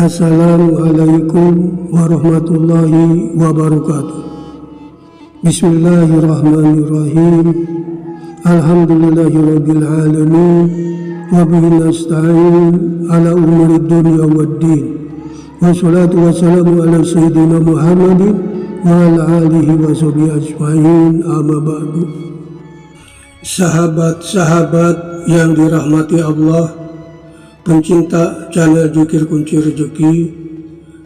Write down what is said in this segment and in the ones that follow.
Assalamualaikum warahmatullahi wabarakatuh. Bismillahirrahmanirrahim. Alhamdulillahirabbil alamin wa bihi nasta'in ala umurid dunya waddin. Wassalatu wassalamu ala sayyidina Muhammadin wa ala alihi wa sahbihi ajmain. Amma ba'du. Sahabat-sahabat yang dirahmati Allah, pencinta channel Zikir Kunci Rezeki,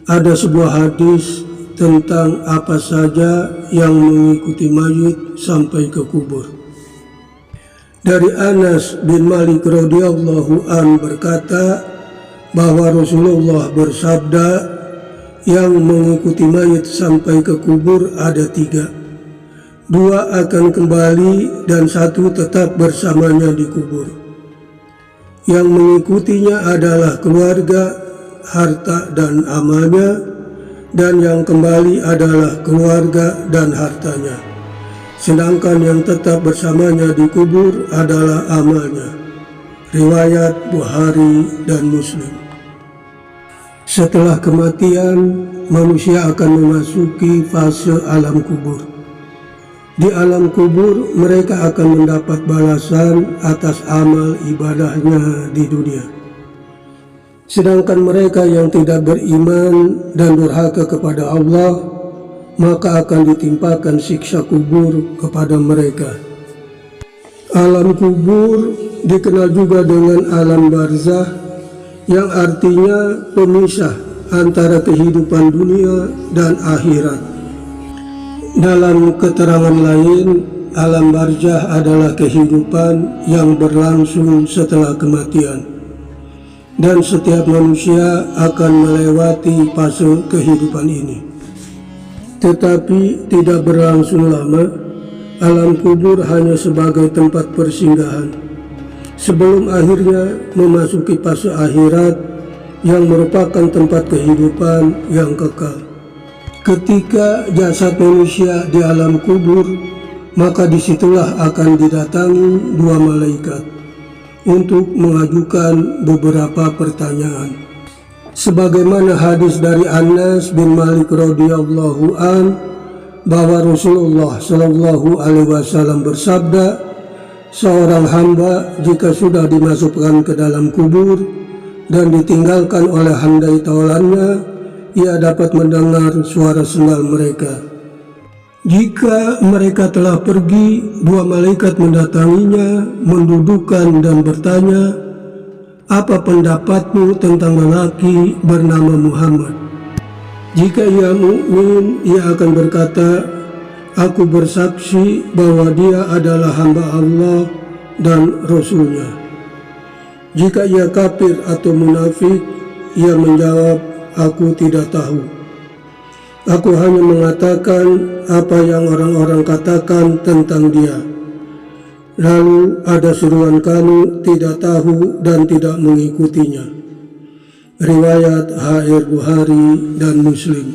ada sebuah hadis tentang apa saja yang mengikuti mayit sampai ke kubur. Dari Anas bin Malik radhiyallahu an berkata bahwa Rasulullah bersabda, yang mengikuti mayit sampai ke kubur ada 3. 2 akan kembali dan 1 tetap bersamanya di kubur. Yang mengikutinya adalah keluarga, harta dan amalnya, dan yang kembali adalah keluarga dan hartanya. Sedangkan yang tetap bersamanya di kubur adalah amalnya. Riwayat Bukhari dan Muslim. Setelah kematian, manusia akan memasuki fase alam kubur. Di alam kubur, mereka akan mendapat balasan atas amal ibadahnya di dunia. Sedangkan mereka yang tidak beriman dan durhaka kepada Allah, maka akan ditimpakan siksa kubur kepada mereka. Alam kubur dikenal juga dengan alam barzah, yang artinya pemisah antara kehidupan dunia dan akhirat. Dalam keterangan lain, alam barzah adalah kehidupan yang berlangsung setelah kematian, dan setiap manusia akan melewati fase kehidupan ini. Tetapi tidak berlangsung lama. Alam kubur hanya sebagai tempat persinggahan sebelum akhirnya memasuki fase akhirat yang merupakan tempat kehidupan yang kekal. Ketika jasad manusia di alam kubur, maka disitulah akan didatangi 2 malaikat untuk mengajukan beberapa pertanyaan. Sebagaimana hadis dari Anas bin Malik radhiyallahu an bahwa Rasulullah Shallallahu alaihi wasallam bersabda, seorang hamba jika sudah dimasukkan ke dalam kubur dan ditinggalkan oleh handai taulannya, ia dapat mendengar suara sendal mereka. Jika mereka telah pergi, 2 malaikat mendatanginya, mendudukkan dan bertanya, apa pendapatmu tentang lelaki bernama Muhammad? Jika ia mukmin, ia akan berkata, aku bersaksi bahwa dia adalah hamba Allah dan Rasulnya. Jika ia kafir atau munafik, ia menjawab, aku tidak tahu. Aku hanya mengatakan apa yang orang-orang katakan tentang dia. Lalu ada seruan, kamu tidak tahu dan tidak mengikutinya. Riwayat HR Bukhari dan Muslim.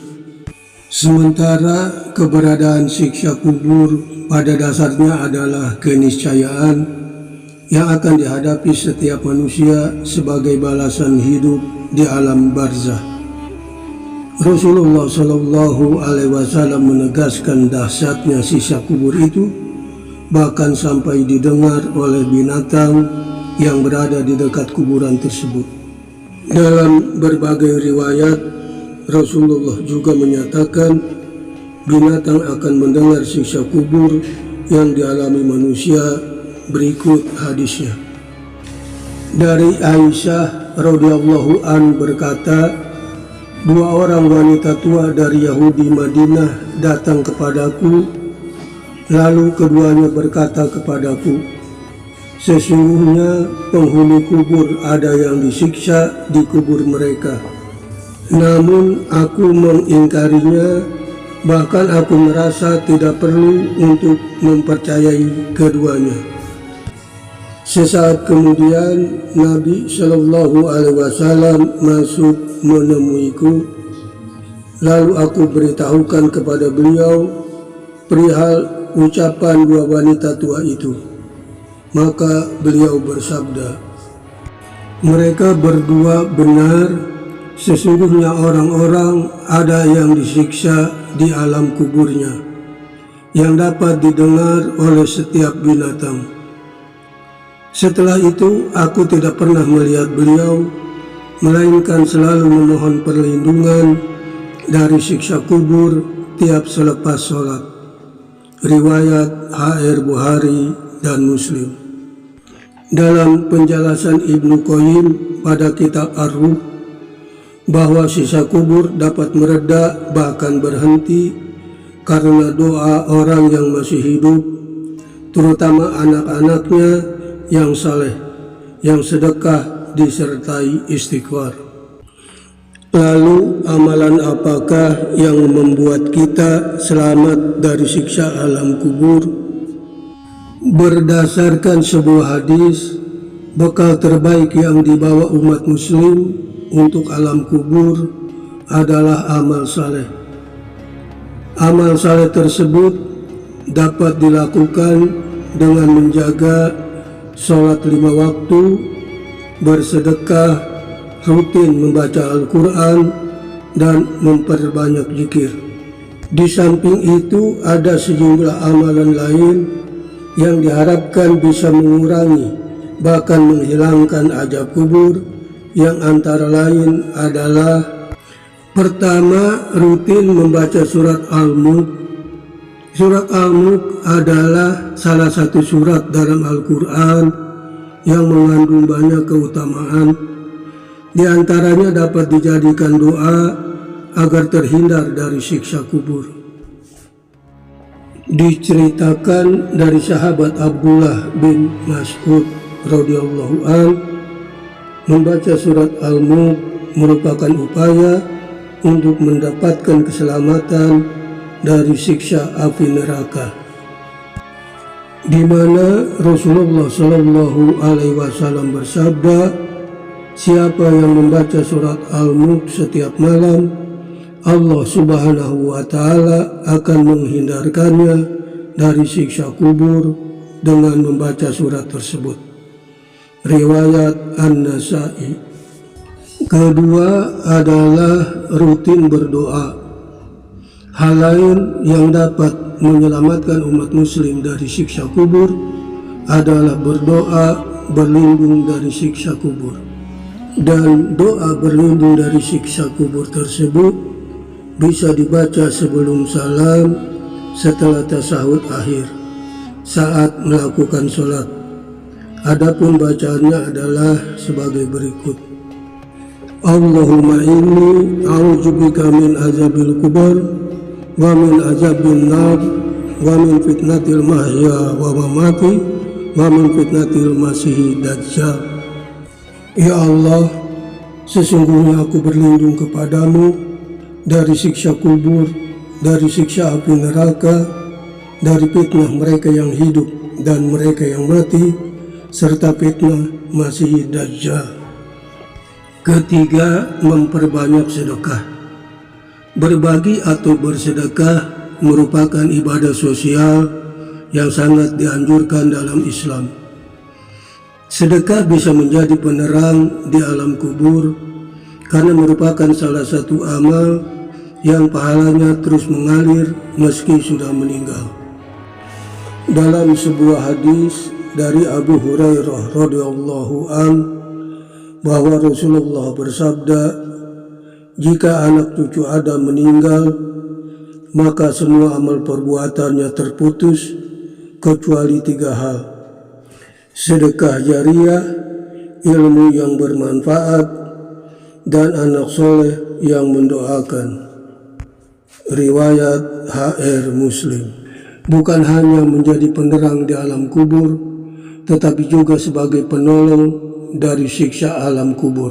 Sementara keberadaan siksa kubur pada dasarnya adalah keniscayaan yang akan dihadapi setiap manusia sebagai balasan hidup di alam barzah. Rasulullah Shallallahu alaihi wasallam menegaskan dahsyatnya siksa kubur itu, bahkan sampai didengar oleh binatang yang berada di dekat kuburan tersebut. Dalam berbagai riwayat, Rasulullah juga menyatakan binatang akan mendengar siksa kubur yang dialami manusia. Berikut hadisnya. Dari Aisyah radhiyallahu an berkata, 2 orang wanita tua dari Yahudi Madinah datang kepadaku, lalu keduanya berkata kepadaku, sesungguhnya penghuni kubur ada yang disiksa di kubur mereka. Namun aku mengingkarinya, bahkan aku merasa tidak perlu untuk mempercayai keduanya. Sesaat kemudian Nabi Shallallahu alaihi wasallam masuk menemuiku, lalu aku beritahukan kepada beliau perihal ucapan 2 wanita tua itu. Maka beliau bersabda, mereka berdua benar sesungguhnya orang-orang ada yang disiksa di alam kuburnya, yang dapat didengar oleh setiap binatang. Setelah itu aku tidak pernah melihat beliau, melainkan selalu memohon perlindungan dari siksa kubur tiap selepas sholat. Riwayat H.R. Bukhari dan Muslim. Dalam penjelasan Ibnu Qayyim pada kitab Ar-Ruh, bahwa siksa kubur dapat mereda bahkan berhenti karena doa orang yang masih hidup, terutama anak-anaknya yang saleh, yang sedekah disertai istighfar. Lalu amalan apakah yang membuat kita selamat dari siksa alam kubur? Berdasarkan sebuah hadis, bekal terbaik yang dibawa umat muslim untuk alam kubur adalah amal saleh. Amal saleh tersebut dapat dilakukan dengan menjaga sholat 5 waktu, bersedekah, rutin membaca Al-Quran, dan memperbanyak zikir. Di samping itu ada sejumlah amalan lain yang diharapkan bisa mengurangi bahkan menghilangkan azab kubur, yang antara lain adalah: pertama, rutin membaca surat Al-Mulk. Surat Al-Mulk adalah salah satu surat dalam Al-Quran yang mengandung banyak keutamaan. Di antaranya dapat dijadikan doa agar terhindar dari siksa kubur. Diceritakan dari sahabat Abdullah bin Mas'ud radhiyallahu an, membaca surat Al-Mulk merupakan upaya untuk mendapatkan keselamatan dari siksa api neraka, di mana Rasulullah Shallallahu Alaihi Wasallam bersabda, siapa yang membaca surat Al-Mulk setiap malam, Allah Subhanahu wa Ta'ala akan menghindarkannya dari siksa kubur dengan membaca surat tersebut. Riwayat An-Nasa'i. Kedua adalah rutin berdoa. Hal lain yang dapat menyelamatkan umat muslim dari siksa kubur adalah berdoa berlindung dari siksa kubur. Dan doa berlindung dari siksa kubur tersebut bisa dibaca sebelum salam, setelah tasahud akhir, saat melakukan sholat. Adapun bacaannya adalah sebagai berikut: Allahumma inni a'udzubika min azabil kubur wa min azabil nar wa min fitnatil mahya wa mamati wa min fitnatil masih dajjal. Ya Allah, sesungguhnya aku berlindung kepadamu dari siksa kubur, dari siksa api neraka, dari fitnah mereka yang hidup dan mereka yang mati, serta fitnah Masih Dajjal. Ketiga, memperbanyak sedekah. Berbagi atau bersedekah merupakan ibadah sosial yang sangat dianjurkan dalam Islam. Sedekah bisa menjadi penerang di alam kubur karena merupakan salah satu amal yang pahalanya terus mengalir meski sudah meninggal. Dalam sebuah hadis dari Abu Hurairah radhiyallahu an, bahwa Rasulullah bersabda, jika anak cucu Adam meninggal, maka semua amal perbuatannya terputus kecuali 3 hal: sedekah jariah, ilmu yang bermanfaat, dan anak soleh yang mendoakan. Riwayat H.R. Muslim. Bukan hanya menjadi penerang di alam kubur, tetapi juga sebagai penolong dari siksa alam kubur,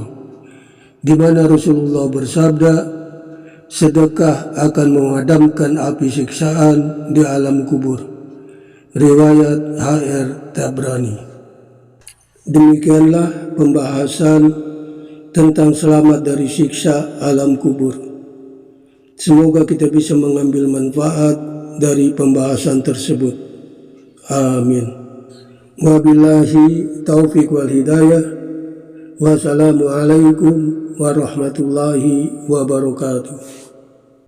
di mana Rasulullah bersabda, sedekah akan memadamkan api siksaan di alam kubur. Riwayat H.R. Tabrani. Demikianlah pembahasan tentang selamat dari siksa alam kubur. Semoga kita bisa mengambil manfaat dari pembahasan tersebut. Amin. Wabillahi taufiq wal hidayah. Wassalamualaikum warahmatullahi wabarakatuh.